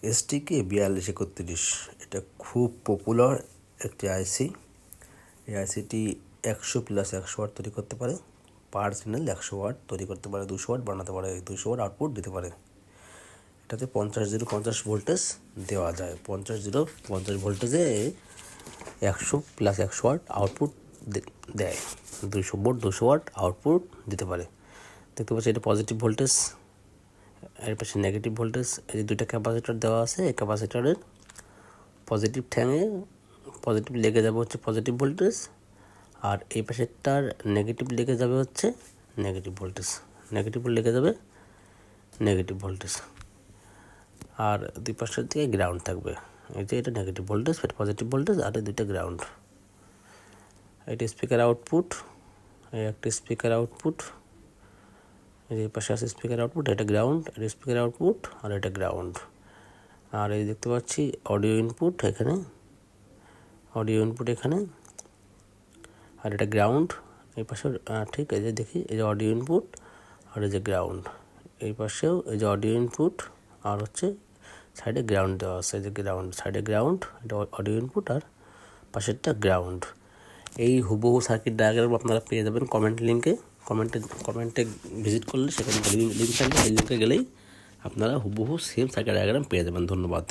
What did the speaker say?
STK4231 এটা খুব popular একটি আইসি। এই আইসিটি 100+100 ওয়াট তৈরি করতে পারে, পার চ্যানেল 100 ওয়াট তৈরি করতে পারে, 200 ওয়াট বানাতে পারে, 200 ওয়াট আউটপুট দিতে পারে। এটাতে 50 ভোল্টেজ দেওয়া যায়। 50 ভোল্টেজে 100+100 ওয়াট আউটপুট দেয়। 200 ওয়াট আউটপুট দিতে পারে। দেখতে পাচ্ছি এটা পজিটিভ ভোল্টেজ, এর পাশে নেগেটিভ ভোল্টেজ। এই যে দুইটা ক্যাপাসিটর দেওয়া আছে, এই ক্যাপাসিটরের পজিটিভ ঠ্যাঙে পজিটিভ লেগে যাবে হচ্ছে পজিটিভ ভোল্টেজ, আর এই পাশেরটার নেগেটিভ লেগে যাবে হচ্ছে নেগেটিভ ভোল্টেজ। নেগেটিভ লেগে যাবে নেগেটিভ ভোল্টেজ, আর দুই পাশের দিকে গ্রাউন্ড থাকবে। এই যে এটা নেগেটিভ ভোল্টেজ, এটা পজিটিভ ভোল্টেজ, আর এই দুইটা গ্রাউন্ড। এটা স্পিকার আউটপুট, এই একটা স্পিকার আউটপুট, এই যে পাশে আছে স্পিকার আউটপুট, এটা গ্রাউন্ড, এটা স্পিকার আউটপুট, আর এটা গ্রাউন্ড। আর এই দেখতে পাচ্ছি অডিও ইনপুট, এখানে অডিও ইনপুট এখানে, আর এটা গ্রাউন্ড। এই পাশে ঠিক এই যে দেখি, এই যে অডিও ইনপুট আর এই যে গ্রাউন্ড। এই পাশেও এই যে অডিও ইনপুট আর হচ্ছে সাইডে গ্রাউন্ড দেওয়া আছে। এই যে গ্রাউন্ড, সাইডে গ্রাউন্ড, এটা অডিও ইনপুট আর পাশেরটা গ্রাউন্ড। এই হুবহু সার্কিট ডায়াগ্রাম আপনারা পেয়ে যাবেন কমেন্ট লিঙ্কে। কমেন্টে ভিজিট করলে সেখানে লিঙ্ক থাকবে, সেই লিঙ্কে গেলেই আপনারা হুবহু সেম সার্কিট ডায়াগ্রাম পেয়ে যাবেন। ধন্যবাদ।